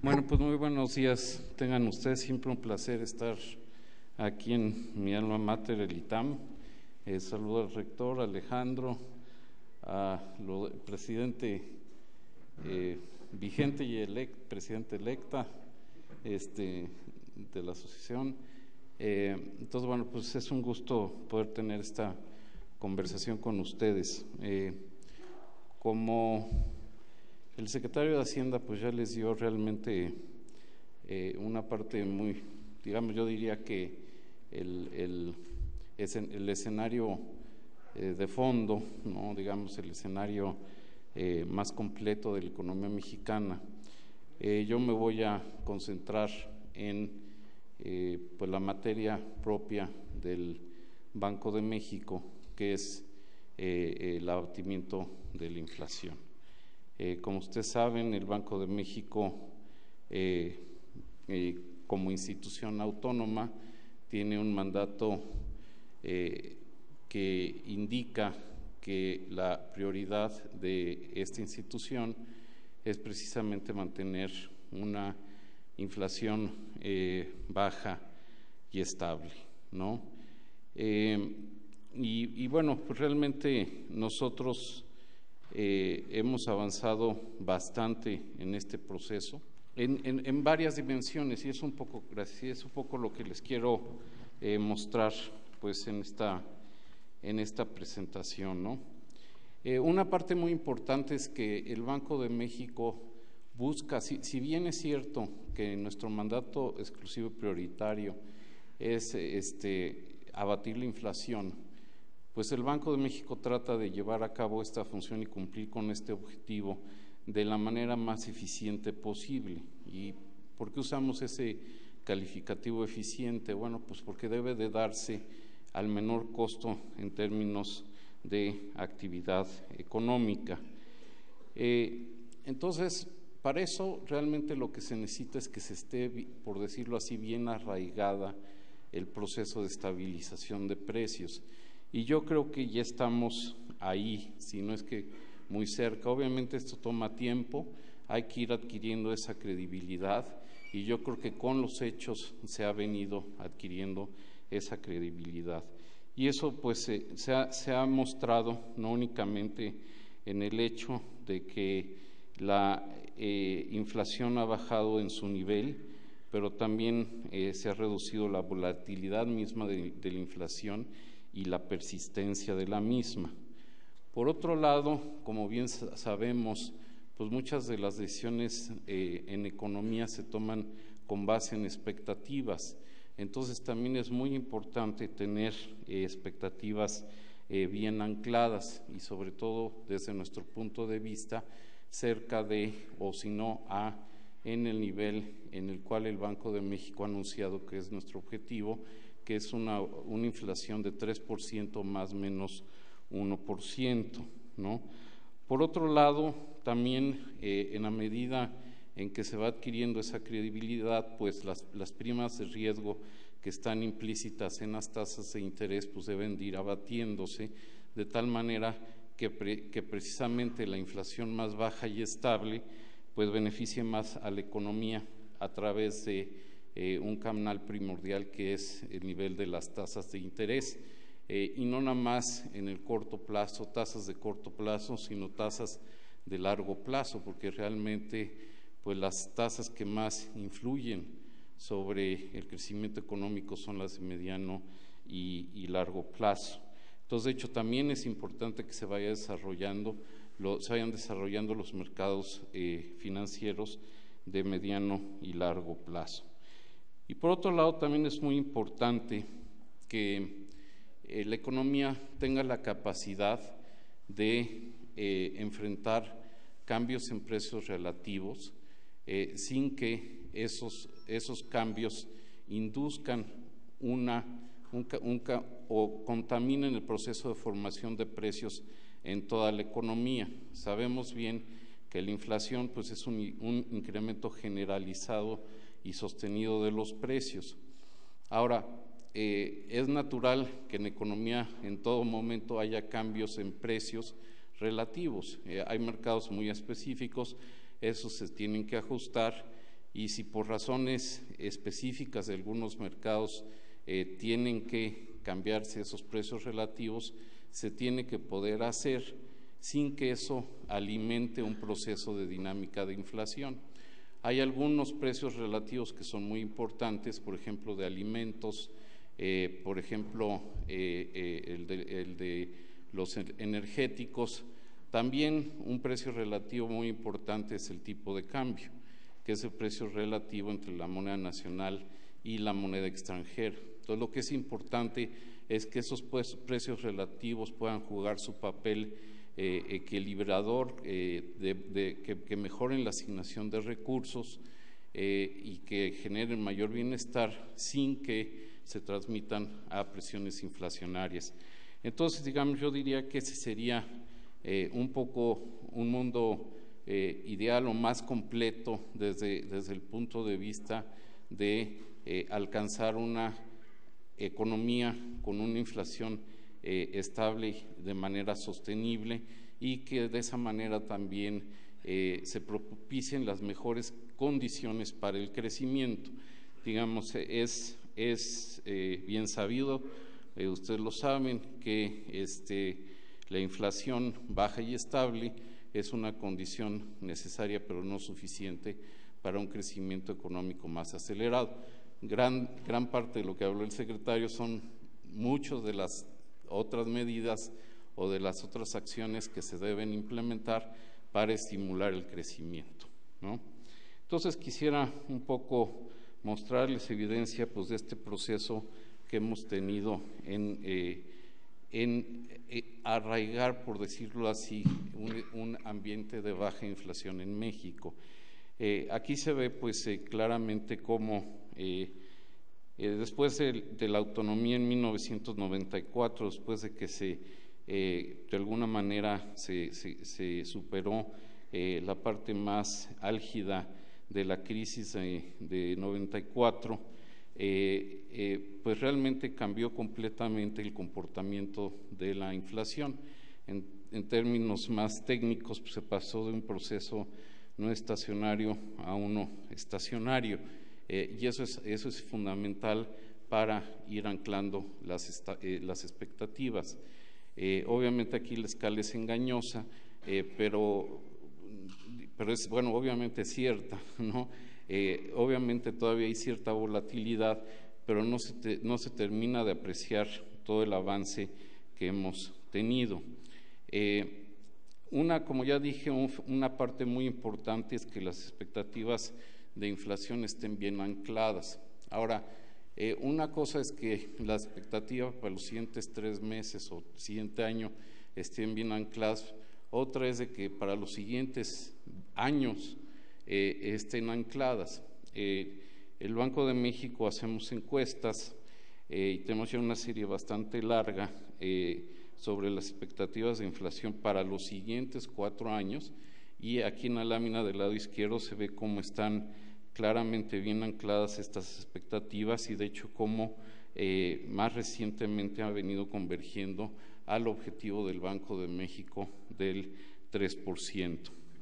Bueno, pues muy buenos días. Tengan ustedes, siempre un placer estar aquí en mi alma mater, el ITAM. Saludo al rector Alejandro, al presidente vigente y presidente electa de la asociación. Entonces, bueno, pues es un gusto poder tener esta conversación con ustedes. Como el secretario de Hacienda pues ya les dio realmente una parte muy, digamos, yo diría que el escenario de fondo, ¿no? Digamos, el escenario más completo de la economía mexicana. Yo me voy a concentrar en pues la materia propia del Banco de México, que es el abatimiento de la inflación. Como ustedes saben, el Banco de México, como institución autónoma, tiene un mandato que indica que la prioridad de esta institución es precisamente mantener una inflación baja y estable, ¿no? Y bueno, pues realmente nosotros hemos avanzado bastante en este proceso, en varias dimensiones, y es un poco lo que les quiero mostrar pues en esta presentación, ¿no? Una parte muy importante es que el Banco de México busca, si bien es cierto que nuestro mandato exclusivo y prioritario es abatir la inflación, pues el Banco de México trata de llevar a cabo esta función y cumplir con este objetivo de la manera más eficiente posible. ¿Y por qué usamos ese calificativo eficiente? Bueno, pues porque debe de darse al menor costo en términos de actividad económica. Entonces, para eso realmente lo que se necesita es que se esté, por decirlo así, bien arraigada el proceso de estabilización de precios. Y yo creo que ya estamos ahí, si no es que muy cerca. Obviamente esto toma tiempo, hay que ir adquiriendo esa credibilidad y yo creo que con los hechos se ha venido adquiriendo esa credibilidad. Y eso pues se ha mostrado no únicamente en el hecho de que la inflación ha bajado en su nivel, pero también se ha reducido la volatilidad misma de la inflación y la persistencia de la misma. Por otro lado, como bien sabemos, pues muchas de las decisiones en economía se toman con base en expectativas. Entonces también es muy importante tener expectativas bien ancladas y sobre todo desde nuestro punto de vista cerca de, o si no, en el nivel en el cual el Banco de México ha anunciado que es nuestro objetivo, que es una inflación de 3% más menos 1%, ¿no? Por otro lado, también en la medida en que se va adquiriendo esa credibilidad, pues las primas de riesgo que están implícitas en las tasas de interés pues deben de ir abatiéndose de tal manera que precisamente la inflación más baja y estable pues beneficie más a la economía a través de un canal primordial que es el nivel de las tasas de interés y no nada más en el corto plazo, tasas de corto plazo, sino tasas de largo plazo, porque realmente pues las tasas que más influyen sobre el crecimiento económico son las de mediano y largo plazo. Entonces, de hecho, también es importante que se vayan desarrollando los mercados financieros de mediano y largo plazo. Y por otro lado, también es muy importante que la economía tenga la capacidad de enfrentar cambios en precios relativos sin que esos cambios induzcan o contaminen el proceso de formación de precios en toda la economía. Sabemos bien que la inflación pues, es un incremento generalizado y sostenido de los precios. Ahora, es natural que en economía en todo momento haya cambios en precios relativos. Hay mercados muy específicos, esos se tienen que ajustar y si por razones específicas de algunos mercados tienen que cambiarse esos precios relativos, se tiene que poder hacer sin que eso alimente un proceso de dinámica de inflación. Hay algunos precios relativos que son muy importantes, por ejemplo, de alimentos, por ejemplo, el de los energéticos. También un precio relativo muy importante es el tipo de cambio, que es el precio relativo entre la moneda nacional y la moneda extranjera. Entonces, lo que es importante es que esos precios relativos puedan jugar su papel equilibrador, que mejoren la asignación de recursos y que generen mayor bienestar sin que se transmitan a presiones inflacionarias. Entonces, digamos, yo diría que ese sería un poco un mundo ideal o más completo desde el punto de vista de alcanzar una economía con una inflación estable de manera sostenible y que de esa manera también se propicien las mejores condiciones para el crecimiento. Digamos, es bien sabido, ustedes lo saben, que la inflación baja y estable es una condición necesaria pero no suficiente para un crecimiento económico más acelerado. Gran parte de lo que habló el secretario son muchas de las otras medidas o de las otras acciones que se deben implementar para estimular el crecimiento, ¿no? Entonces quisiera un poco mostrarles evidencia pues, de este proceso que hemos tenido en arraigar, por decirlo así, un ambiente de baja inflación en México. Aquí se ve pues claramente cómo después de la autonomía en 1994, después de que de alguna manera se superó la parte más álgida de la crisis de 94, pues realmente cambió completamente el comportamiento de la inflación. En términos más técnicos, pues se pasó de un proceso no estacionario a uno estacionario, y eso es fundamental para ir anclando las expectativas. Obviamente aquí la escala es engañosa, pero es, bueno, obviamente es cierta, ¿no? Obviamente todavía hay cierta volatilidad, pero no se termina de apreciar todo el avance que hemos tenido. Como ya dije, una parte muy importante es que las expectativas de inflación estén bien ancladas. Ahora, una cosa es que las expectativas para los siguientes 3 meses o siguiente año estén bien ancladas, otra es de que para los siguientes años estén ancladas. El Banco de México hacemos encuestas y tenemos ya una serie bastante larga sobre las expectativas de inflación para los siguientes 4 años, y aquí en la lámina del lado izquierdo se ve cómo están claramente bien ancladas estas expectativas y de hecho cómo más recientemente ha venido convergiendo al objetivo del Banco de México del 3%.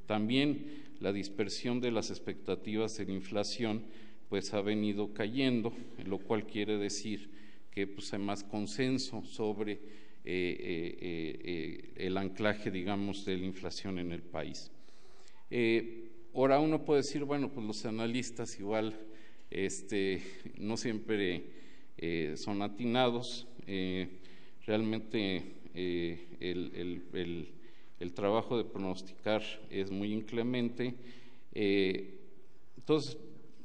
También la dispersión de las expectativas de la inflación pues ha venido cayendo, lo cual quiere decir que pues, hay más consenso sobre el anclaje, digamos, de la inflación en el país. Ahora uno puede decir, bueno, pues los analistas igual no siempre son atinados, realmente el trabajo de pronosticar es muy inclemente, entonces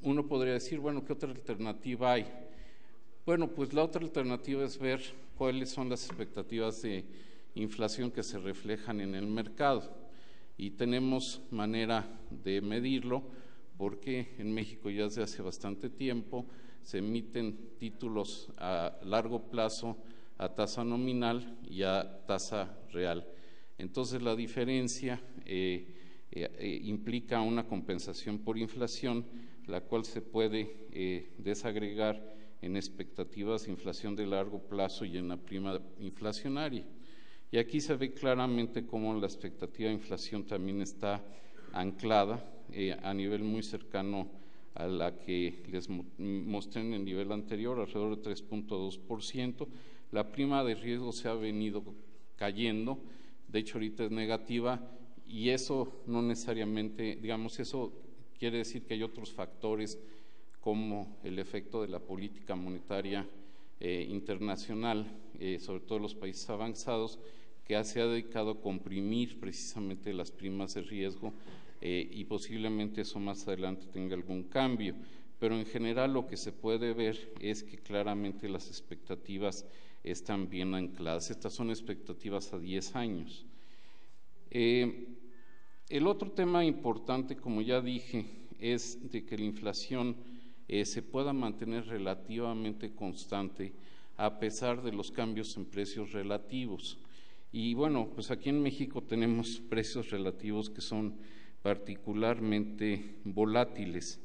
uno podría decir, bueno, ¿qué otra alternativa hay? Bueno, pues la otra alternativa es ver cuáles son las expectativas de inflación que se reflejan en el mercado. Y tenemos manera de medirlo porque en México ya desde hace bastante tiempo se emiten títulos a largo plazo a tasa nominal y a tasa real. Entonces la diferencia implica una compensación por inflación, la cual se puede desagregar en expectativas de inflación de largo plazo y en la prima inflacionaria. Y aquí se ve claramente cómo la expectativa de inflación también está anclada a nivel muy cercano a la que les mostré en el nivel anterior, alrededor de 3.2%. La prima de riesgo se ha venido cayendo, de hecho ahorita es negativa, y eso no necesariamente, digamos, eso quiere decir que hay otros factores como el efecto de la política monetaria internacional, sobre todo los países avanzados, que se ha dedicado a comprimir precisamente las primas de riesgo, y posiblemente eso más adelante tenga algún cambio. Pero en general lo que se puede ver es que claramente las expectativas están bien ancladas. Estas son expectativas a 10 años. El otro tema importante, como ya dije, es de que la inflación se pueda mantener relativamente constante a pesar de los cambios en precios relativos. Y bueno, pues aquí en México tenemos precios relativos que son particularmente volátiles.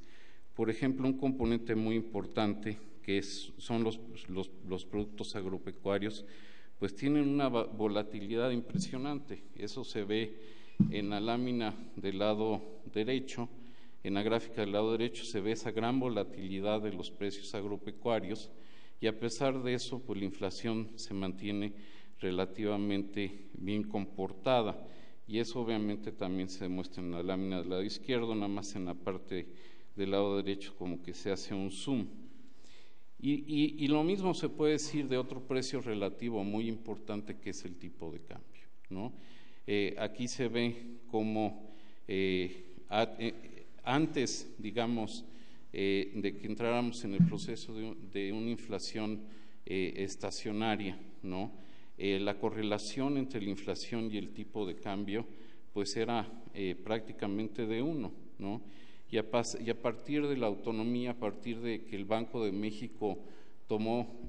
Por ejemplo, un componente muy importante que son los productos agropecuarios, pues tienen una volatilidad impresionante. Eso se ve en la lámina del lado derecho, en la gráfica del lado derecho se ve esa gran volatilidad de los precios agropecuarios, y a pesar de eso, pues la inflación se mantiene relativamente bien comportada, y eso obviamente también se demuestra en la lámina del lado izquierdo, nada más en la parte del lado derecho como que se hace un zoom. Y lo mismo se puede decir de otro precio relativo muy importante, que es el tipo de cambio, ¿no? Aquí se ve como antes, digamos, de que entráramos en el proceso de una inflación estacionaria, ¿no? La correlación entre la inflación y el tipo de cambio pues era prácticamente de 1, ¿no? Y a partir de la autonomía, a partir de que el Banco de México tomó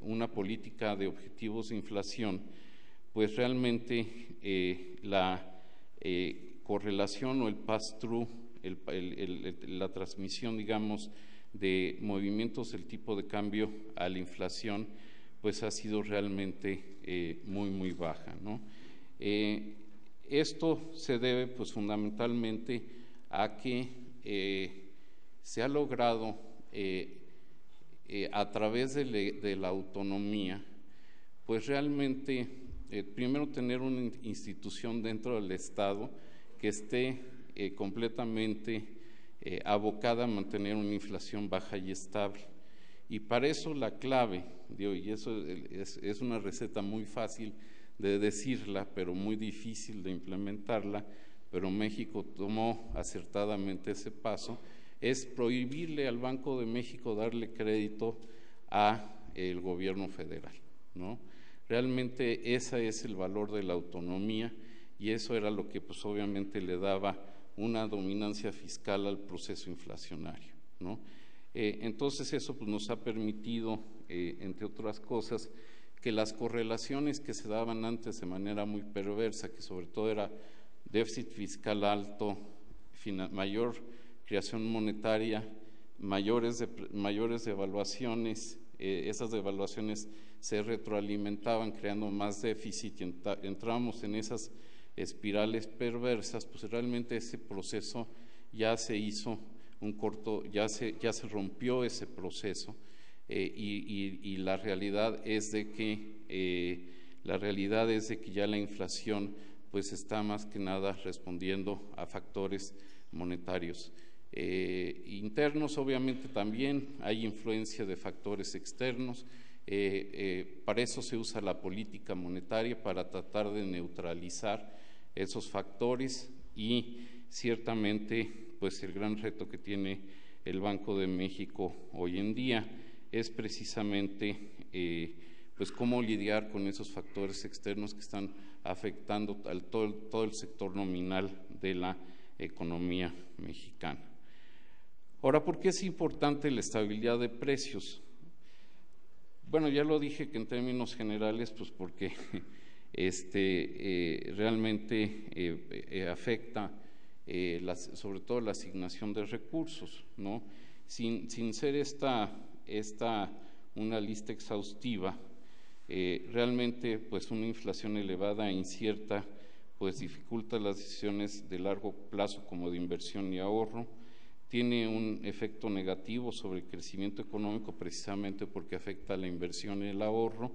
una política de objetivos de inflación, pues realmente la correlación o el pass-through, la transmisión, digamos, de movimientos del tipo de cambio a la inflación, pues ha sido realmente muy baja, ¿no? Esto se debe pues fundamentalmente a que se ha logrado a través de la autonomía, pues realmente primero tener una institución dentro del Estado que esté completamente abocada a mantener una inflación baja y estable. Y para eso la clave, y eso es una receta muy fácil de decirla, pero muy difícil de implementarla, pero México tomó acertadamente ese paso, es prohibirle al Banco de México darle crédito al gobierno federal, ¿no? Realmente ese es el valor de la autonomía, y eso era lo que pues obviamente le daba una dominancia fiscal al proceso inflacionario, ¿no? Entonces eso pues nos ha permitido, entre otras cosas, que las correlaciones que se daban antes de manera muy perversa, que sobre todo era déficit fiscal alto, mayor creación monetaria, mayores devaluaciones, esas devaluaciones se retroalimentaban creando más déficit, y entramos en esas espirales perversas, pues realmente ese proceso ya se hizo ya se rompió ese proceso, y la realidad es de que ya la inflación pues está más que nada respondiendo a factores monetarios internos. Obviamente también hay influencia de factores externos. Para eso se usa la política monetaria, para tratar de neutralizar esos factores, y ciertamente pues el gran reto que tiene el Banco de México hoy en día es precisamente pues cómo lidiar con esos factores externos que están afectando todo el sector nominal de la economía mexicana. Ahora, ¿por qué es importante la estabilidad de precios? Bueno, ya lo dije que en términos generales, pues porque realmente afecta sobre todo la asignación de recursos, ¿no? Sin ser esta una lista exhaustiva, realmente pues una inflación elevada e incierta pues dificulta las decisiones de largo plazo como de inversión y ahorro, tiene un efecto negativo sobre el crecimiento económico precisamente porque afecta a la inversión y el ahorro,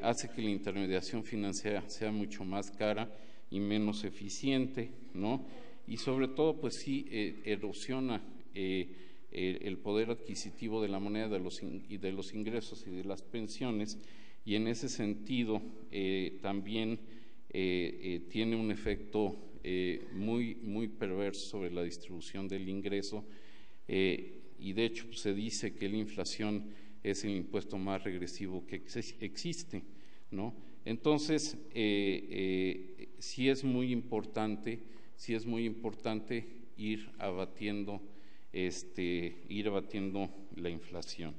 hace que la intermediación financiera sea mucho más cara y menos eficiente, ¿no? Y sobre todo, pues sí, erosiona el poder adquisitivo de la moneda y de los ingresos y de las pensiones, y en ese sentido también tiene un efecto muy perverso sobre la distribución del ingreso, y de hecho se dice que la inflación es el impuesto más regresivo que existe, ¿no? Entonces, sí es muy importante ir abatiendo la inflación.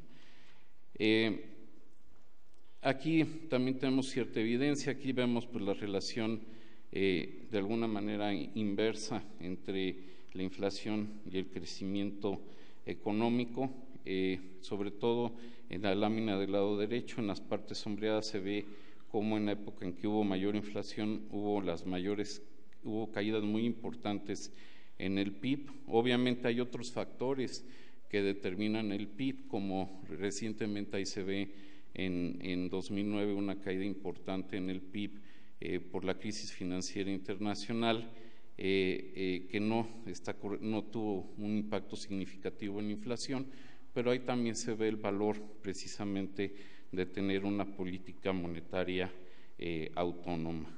Aquí también tenemos cierta evidencia. Aquí vemos pues la relación de alguna manera inversa entre la inflación y el crecimiento económico, sobre todo en la lámina del lado derecho. En las partes sombreadas se ve cómo en la época en que hubo mayor inflación hubo caídas muy importantes en el PIB. Obviamente hay otros factores que determinan el PIB, como recientemente ahí se ve en 2009 una caída importante en el PIB por la crisis financiera internacional, que no tuvo un impacto significativo en la inflación, pero ahí también se ve el valor precisamente de tener una política monetaria autónoma.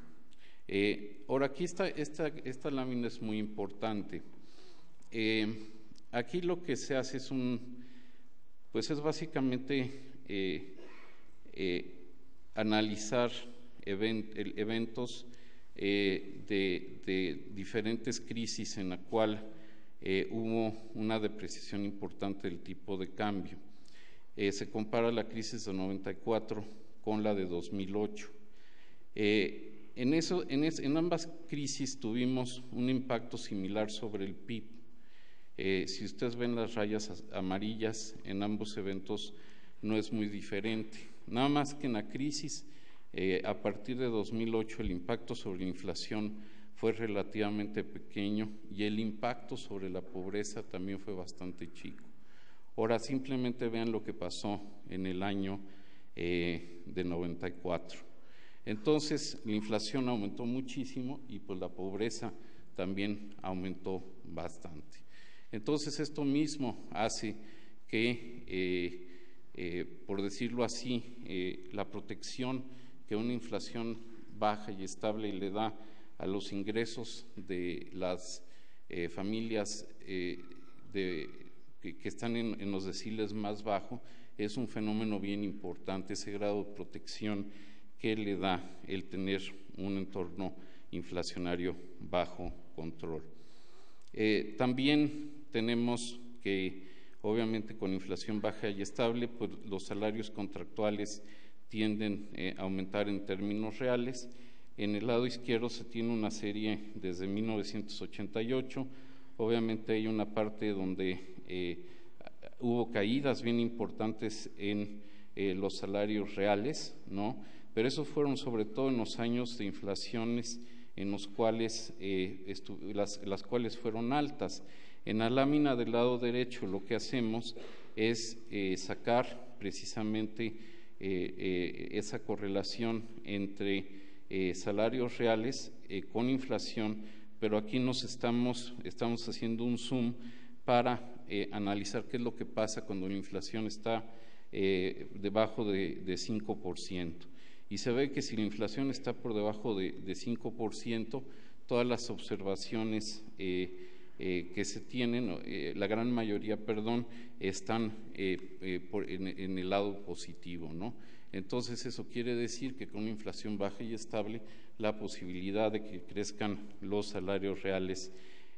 Ahora, aquí esta lámina es muy importante. Aquí lo que se hace es básicamente analizar eventos de diferentes crisis en la cual hubo una depreciación importante del tipo de cambio. Se compara la crisis de 94 con la de 2008. En ambas crisis tuvimos un impacto similar sobre el PIB. Si ustedes ven las rayas amarillas, en ambos eventos no es muy diferente. Nada más que en la crisis, a partir de 2008, el impacto sobre la inflación fue relativamente pequeño y el impacto sobre la pobreza también fue bastante chico. Ahora, simplemente vean lo que pasó en el año de 94. Entonces, la inflación aumentó muchísimo y pues la pobreza también aumentó bastante. Entonces, esto mismo hace que, por decirlo así, la protección que una inflación baja y estable le da a los ingresos de las familias que están en los deciles más bajos es un fenómeno bien importante, ese grado de protección que le da el tener un entorno inflacionario bajo control. También tenemos que, obviamente, con inflación baja y estable, pues los salarios contractuales tienden a aumentar en términos reales. En el lado izquierdo se tiene una serie desde 1988. Obviamente hay una parte donde hubo caídas bien importantes en los salarios reales, ¿no? Pero esos fueron sobre todo en los años de inflaciones en los cuales las cuales fueron altas. En la lámina del lado derecho lo que hacemos es sacar precisamente esa correlación entre salarios reales con inflación, pero aquí estamos haciendo un zoom para analizar qué es lo que pasa cuando la inflación está debajo de 5%. Y se ve que si la inflación está por debajo de 5%, todas las observaciones que se tienen, la gran mayoría, están en el lado positivo, ¿no? Entonces, eso quiere decir que con una inflación baja y estable, la posibilidad de que crezcan los salarios reales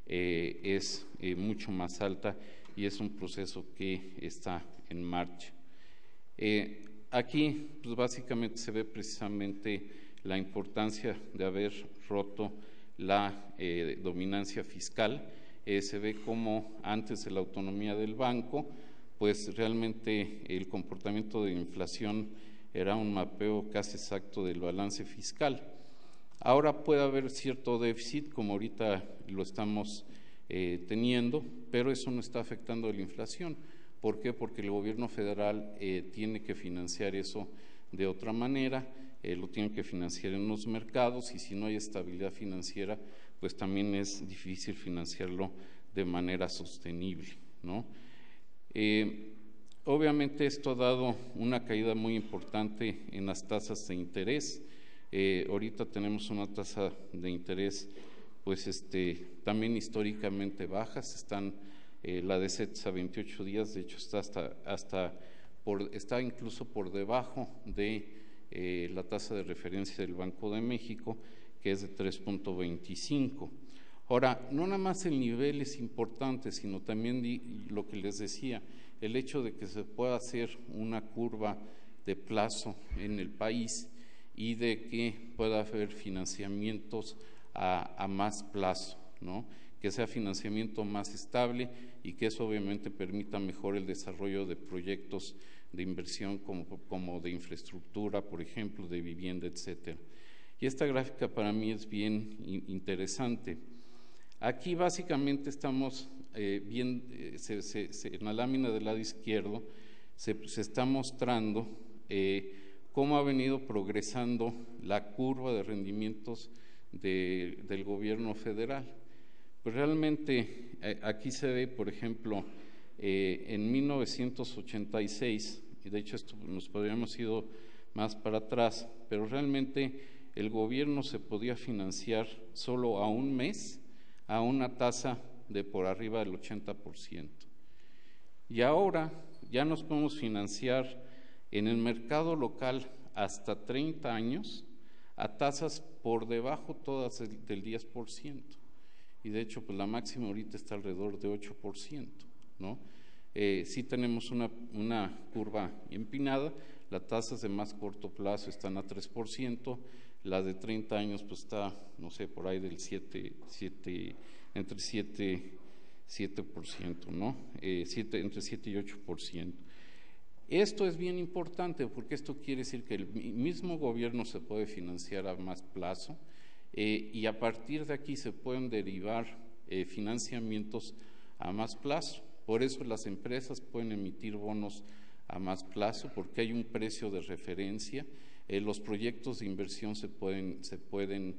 es mucho más alta y es un proceso que está en marcha. Aquí, pues básicamente se ve precisamente la importancia de haber roto la dominancia fiscal. Se ve como antes de la autonomía del banco, pues realmente el comportamiento de inflación era un mapeo casi exacto del balance fiscal. Ahora puede haber cierto déficit, como ahorita lo estamos teniendo, pero eso no está afectando la inflación. ¿Por qué? Porque el gobierno federal tiene que financiar eso de otra manera, lo tiene que financiar en los mercados, y si no hay estabilidad financiera, pues también es difícil financiarlo de manera sostenible, ¿no? Obviamente esto ha dado una caída muy importante en las tasas de interés. Ahorita tenemos una tasa de interés pues también históricamente bajas, están la de CETES a 28 días, de hecho está incluso por debajo de la tasa de referencia del Banco de México, que es de 3.25. Ahora, no nada más el nivel es importante, sino también lo que les decía, el hecho de que se pueda hacer una curva de plazo en el país y de que pueda haber financiamientos a más plazo, ¿no? Que sea financiamiento más estable y que eso obviamente permita mejor el desarrollo de proyectos de inversión como de infraestructura, por ejemplo, de vivienda, etcétera. Y esta gráfica para mí es bien interesante. Aquí básicamente estamos viendo, en la lámina del lado izquierdo se está mostrando cómo ha venido progresando la curva de rendimientos del gobierno federal. Pues realmente aquí se ve, por ejemplo, en 1986, y de hecho esto nos podríamos ido más para atrás, pero realmente el gobierno se podía financiar solo a un mes a una tasa de por arriba del 80%. Y ahora ya nos podemos financiar en el mercado local hasta 30 años a tasas por debajo todas del 10%. Y de hecho, pues la máxima ahorita está alrededor de 8%, ¿no? Sí tenemos una curva empinada, las tasas de más corto plazo están a 3%, las de 30 años pues está, no sé, por ahí del entre 7%, ¿no? Entre 7 y 8%. Esto es bien importante porque esto quiere decir que el mismo gobierno se puede financiar a más plazo y a partir de aquí se pueden derivar financiamientos a más plazo. Por eso las empresas pueden emitir bonos a más plazo porque hay un precio de referencia. Los proyectos de inversión se pueden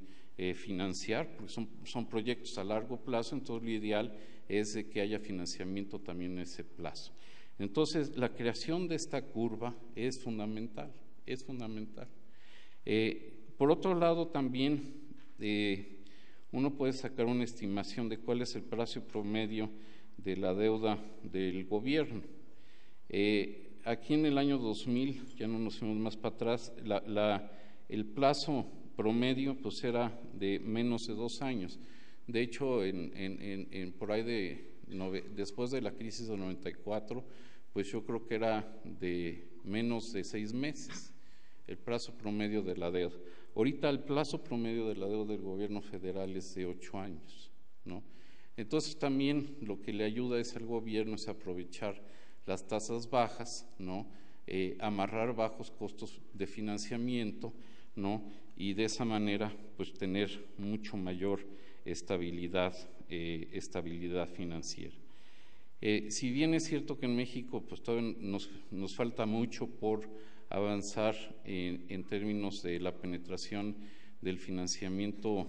financiar porque son proyectos a largo plazo, entonces lo ideal es de que haya financiamiento también en ese plazo. Entonces, la creación de esta curva es fundamental, es fundamental. Por otro lado, también uno puede sacar una estimación de cuál es el plazo promedio de la deuda del gobierno. Aquí en el año 2000, ya no nos fuimos más para atrás, el plazo promedio pues era de menos de 2 años. De hecho, por ahí después de la crisis del 94, pues yo creo que era de menos de 6 meses el plazo promedio de la deuda. Ahorita el plazo promedio de la deuda del gobierno federal es de 8 años, ¿no? Entonces también lo que le ayuda es al gobierno es aprovechar las tasas bajas, ¿no? Amarrar bajos costos de financiamiento, ¿no? Y de esa manera pues tener mucho mayor estabilidad financiera. Si bien es cierto que en México pues todavía nos falta mucho por avanzar en términos de la penetración del financiamiento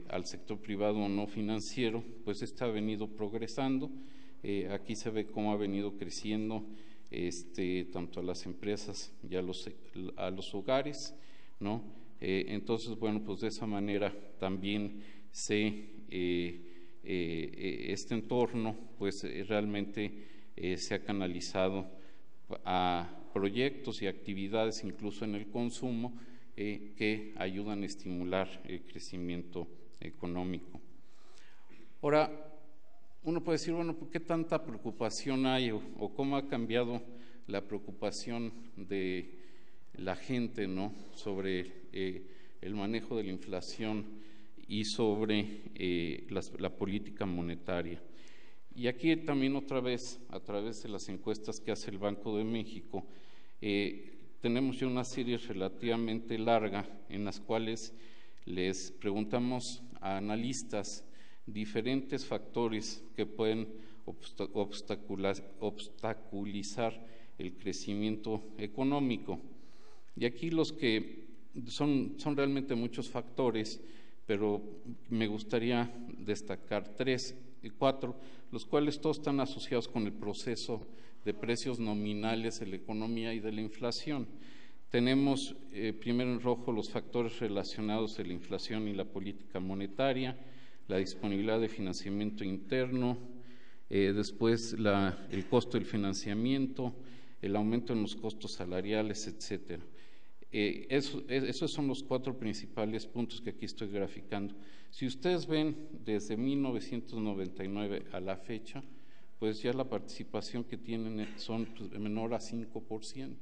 al sector privado no financiero, pues ha venido progresando. Aquí se ve cómo ha venido creciendo tanto a las empresas y a los hogares, ¿no? Entonces, bueno, pues de esa manera también este entorno pues realmente se ha canalizado a proyectos y actividades incluso en el consumo que ayudan a estimular el crecimiento económico. Ahora, uno puede decir, bueno, ¿por qué tanta preocupación hay o cómo ha cambiado la preocupación de la gente, ¿no? Sobre el manejo de la inflación y sobre la política monetaria? Y aquí también otra vez, a través de las encuestas que hace el Banco de México, tenemos ya una serie relativamente larga en las cuales les preguntamos a analistas diferentes factores que pueden obstaculizar el crecimiento económico. Y aquí los que son realmente muchos factores, pero me gustaría destacar 3 y 4, los cuales todos están asociados con el proceso de precios nominales de la economía y de la inflación. Tenemos primero en rojo los factores relacionados de la inflación y la política monetaria, la disponibilidad de financiamiento interno, después el costo del financiamiento, el aumento en los costos salariales, etcétera. Esos son los 4 principales puntos que aquí estoy graficando. Si ustedes ven desde 1999 a la fecha, pues ya la participación que tienen son menor a 5%.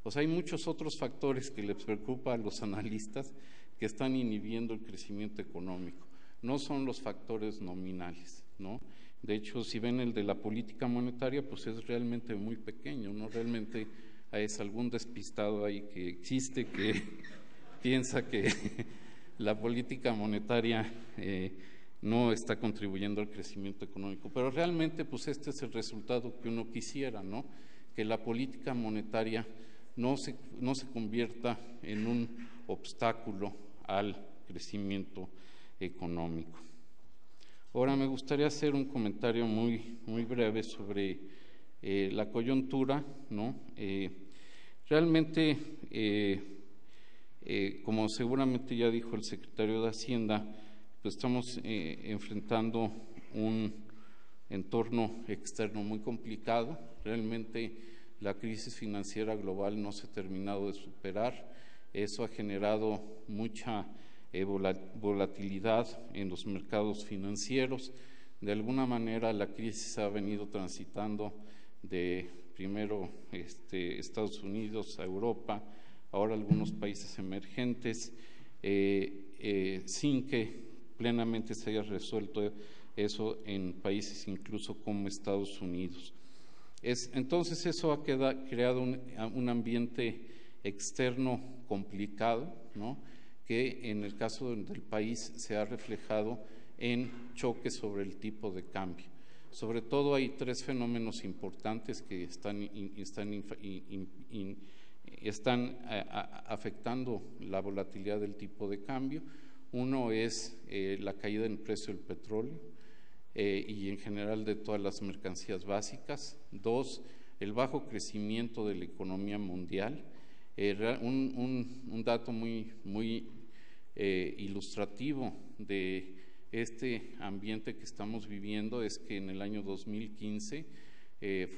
O sea, hay muchos otros factores que les preocupa a los analistas que están inhibiendo el crecimiento económico. No son los factores nominales, ¿no? De hecho, si ven el de la política monetaria, pues es realmente muy pequeño, ¿no? Realmente es algún despistado ahí que existe que piensa que la política monetaria no está contribuyendo al crecimiento económico. Pero realmente, pues este es el resultado que uno quisiera, ¿no? Que la política monetaria no se convierta en un obstáculo al crecimiento económico. Ahora me gustaría hacer un comentario muy breve sobre la coyuntura, ¿no? Realmente, como seguramente ya dijo el secretario de Hacienda, pues estamos enfrentando un entorno externo muy complicado. Realmente la crisis financiera global no se ha terminado de superar. Eso ha generado mucha volatilidad en los mercados financieros. De alguna manera la crisis ha venido transitando de primero Estados Unidos a Europa, ahora algunos países emergentes, sin que plenamente se haya resuelto eso en países incluso como Estados Unidos. Entonces eso ha creado un ambiente externo complicado, ¿no? Que en el caso del país se ha reflejado en choques sobre el tipo de cambio. Sobre todo hay 3 fenómenos importantes que están afectando la volatilidad del tipo de cambio. Uno es la caída en el precio del petróleo y en general de todas las mercancías básicas. 2, el bajo crecimiento de la economía mundial. Un dato muy ilustrativo de este ambiente que estamos viviendo es que en el año 2015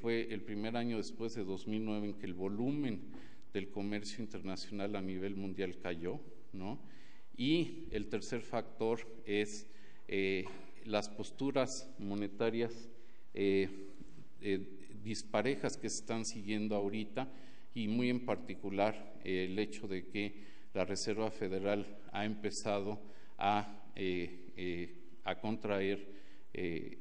fue el primer año después de 2009 en que el volumen del comercio internacional a nivel mundial cayó, ¿no? Y el tercer factor es las posturas monetarias disparejas que se están siguiendo ahorita, y muy en particular el hecho de que la Reserva Federal ha empezado a contraer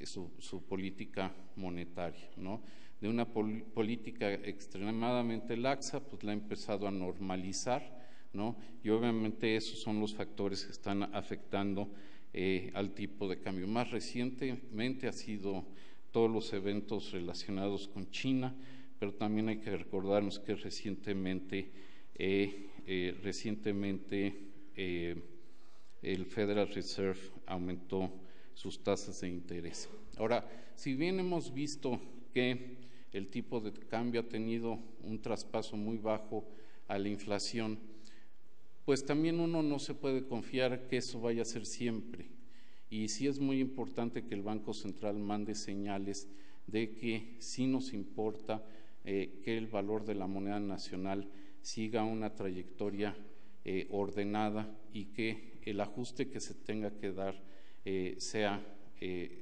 su política monetaria, ¿no? De una política extremadamente laxa, pues la ha empezado a normalizar, ¿no? Y obviamente esos son los factores que están afectando al tipo de cambio. Más recientemente ha sido todos los eventos relacionados con China, pero también hay que recordarnos que recientemente el Federal Reserve aumentó sus tasas de interés. Ahora, si bien hemos visto que el tipo de cambio ha tenido un traspaso muy bajo a la inflación, pues también uno no se puede confiar que eso vaya a ser siempre. Y sí es muy importante que el Banco Central mande señales de que sí nos importa que el valor de la moneda nacional siga una trayectoria ordenada y que el ajuste que se tenga que dar sea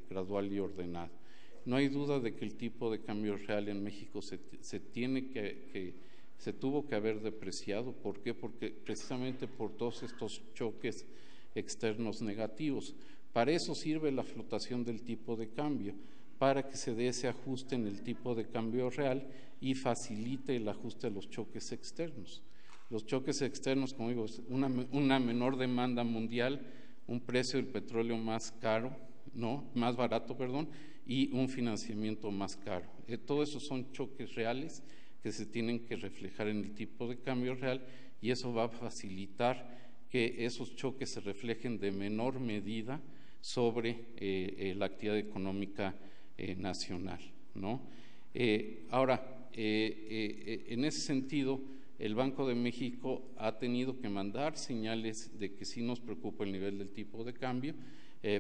gradual y ordenado. No hay duda de que el tipo de cambio real en México se tuvo que haber depreciado. ¿Por qué? Porque precisamente por todos estos choques externos negativos. Para eso sirve la flotación del tipo de cambio, para que se dé ese ajuste en el tipo de cambio real y facilite el ajuste a los choques externos. Los choques externos, como digo, una menor demanda mundial, un precio del petróleo más caro, ¿no? Más barato, perdón, y un financiamiento más caro. Todo eso son choques reales que se tienen que reflejar en el tipo de cambio real, y eso va a facilitar que esos choques se reflejen de menor medida sobre la actividad económica nacional, ¿no? Ahora, en ese sentido, el Banco de México ha tenido que mandar señales de que sí nos preocupa el nivel del tipo de cambio.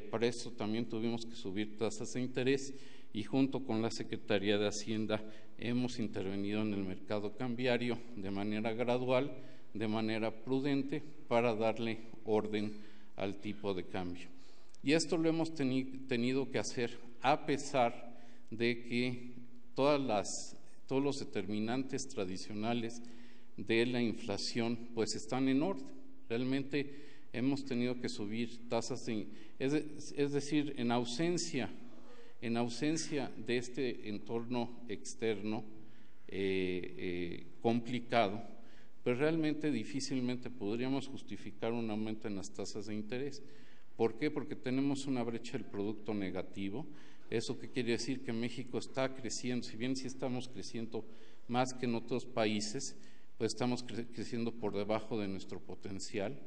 Para eso también tuvimos que subir tasas de interés, y junto con la Secretaría de Hacienda hemos intervenido en el mercado cambiario de manera gradual, de manera prudente, para darle orden al tipo de cambio. Y esto lo hemos tenido que hacer a pesar de que todos los determinantes tradicionales de la inflación pues están en orden. Realmente hemos tenido que subir tasas, es decir, en ausencia de este entorno externo complicado, pues realmente difícilmente podríamos justificar un aumento en las tasas de interés. ¿Por qué? Porque tenemos una brecha del producto negativo. ¿Eso qué quiere decir? Que México está creciendo, si bien sí estamos creciendo más que en otros países, pues estamos creciendo por debajo de nuestro potencial.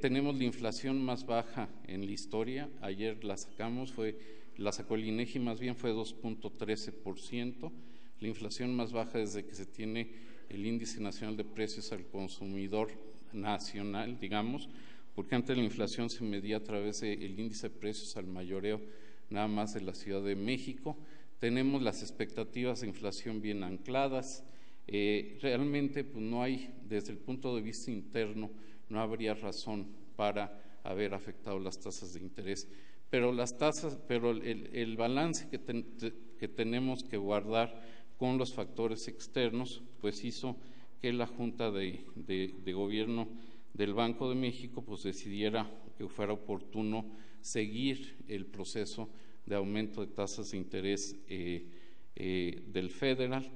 Tenemos la inflación más baja en la historia. Ayer la sacó el INEGI, más bien fue 2.13%, la inflación más baja desde que se tiene el Índice Nacional de Precios al Consumidor Nacional, digamos, porque antes la inflación se medía a través del índice de precios al mayoreo nada más de la Ciudad de México. Tenemos las expectativas de inflación bien ancladas. Realmente pues no hay, desde el punto de vista interno, no habría razón para haber afectado las tasas de interés. Pero el balance que tenemos que guardar con los factores externos, pues hizo que la Junta de Gobierno del Banco de México pues decidiera que fuera oportuno seguir el proceso de aumento de tasas de interés del Federal,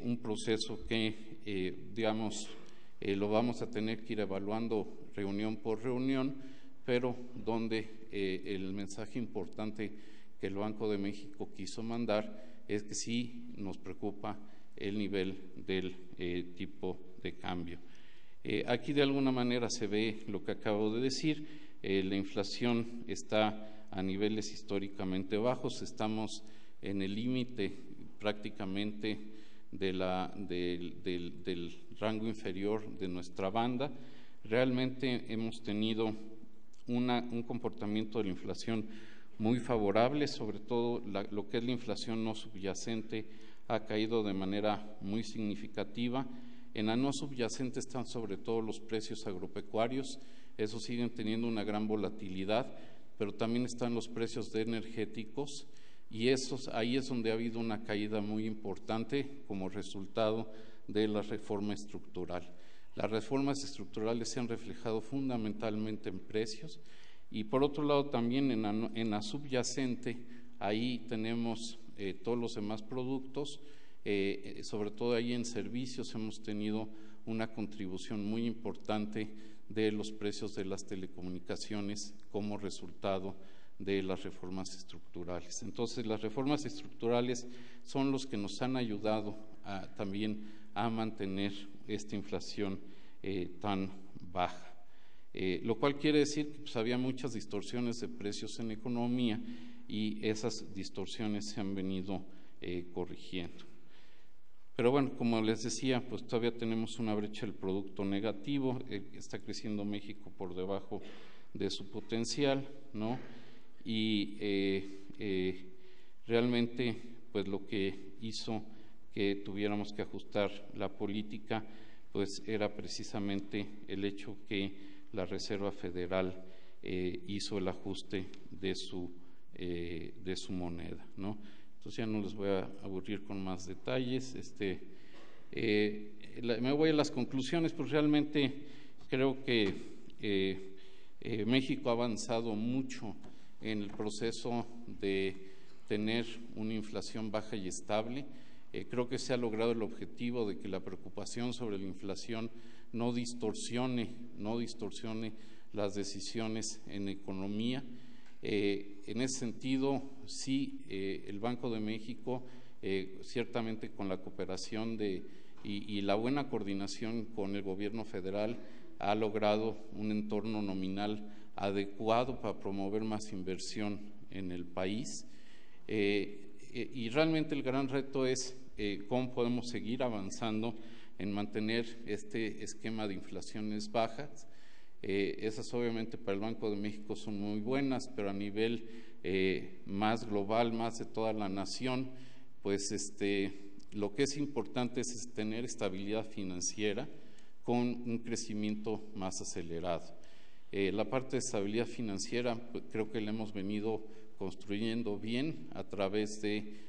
un proceso que, digamos, lo vamos a tener que ir evaluando reunión por reunión, pero donde el mensaje importante que el Banco de México quiso mandar es que sí nos preocupa el nivel del tipo de cambio. Aquí de alguna manera se ve lo que acabo de decir. La inflación está a niveles históricamente bajos, estamos en el límite prácticamente del rango inferior de nuestra banda. Realmente hemos tenido un comportamiento de la inflación muy favorable, sobre todo lo que es la inflación no subyacente ha caído de manera muy significativa. En la no subyacente están sobre todo los precios agropecuarios, esos siguen teniendo una gran volatilidad, pero también están los precios de energéticos, y ahí es donde ha habido una caída muy importante como resultado de la reforma estructural. Las reformas estructurales se han reflejado fundamentalmente en precios, y por otro lado también en la subyacente, ahí tenemos todos los demás productos, sobre todo ahí en servicios hemos tenido una contribución muy importante de los precios de las telecomunicaciones como resultado de las reformas estructurales. Entonces, las reformas estructurales son los que nos han ayudado también a mantener esta inflación tan baja. Lo cual quiere decir que pues, había muchas distorsiones de precios en la economía, y esas distorsiones se han venido corrigiendo. Pero bueno, como les decía, pues todavía tenemos una brecha del producto negativo, está creciendo México por debajo de su potencial, ¿no? Y realmente, pues lo que hizo que tuviéramos que ajustar la política, pues era precisamente el hecho que la Reserva Federal hizo el ajuste de su moneda, ¿no? Entonces ya no les voy a aburrir con más detalles. Me voy a las conclusiones, pues realmente creo que México ha avanzado mucho en el proceso de tener una inflación baja y estable. Creo que se ha logrado el objetivo de que la preocupación sobre la inflación no distorsione las decisiones en economía. En ese sentido, sí, el Banco de México, ciertamente con la cooperación y la buena coordinación con el gobierno federal, ha logrado un entorno nominal adecuado para promover más inversión en el país. Y realmente el gran reto es cómo podemos seguir avanzando en mantener este esquema de inflaciones bajas. Esas obviamente para el Banco de México son muy buenas, pero a nivel más global, más de toda la nación, pues lo que es importante es tener estabilidad financiera con un crecimiento más acelerado. La parte de estabilidad financiera, pues, creo que la hemos venido construyendo bien a través de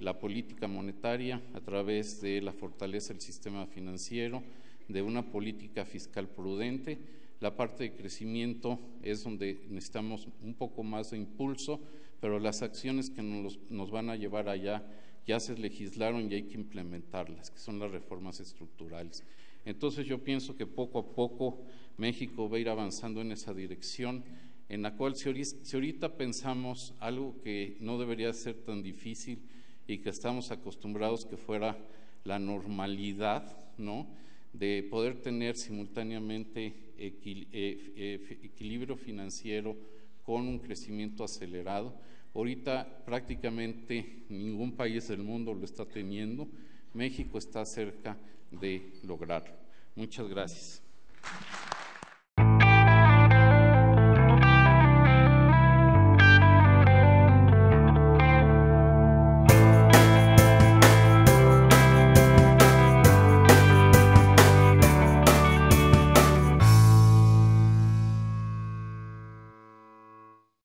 la política monetaria, a través de la fortaleza del sistema financiero, de una política fiscal prudente. La parte de crecimiento es donde necesitamos un poco más de impulso, pero las acciones que nos van a llevar allá ya se legislaron y hay que implementarlas, que son las reformas estructurales. Entonces yo pienso que poco a poco México va a ir avanzando en esa dirección, en la cual si ahorita pensamos algo que no debería ser tan difícil y que estamos acostumbrados que fuera la normalidad, ¿no?, de poder tener simultáneamente equilibrio financiero con un crecimiento acelerado. Ahorita prácticamente ningún país del mundo lo está teniendo. México está cerca de lograrlo. Muchas gracias.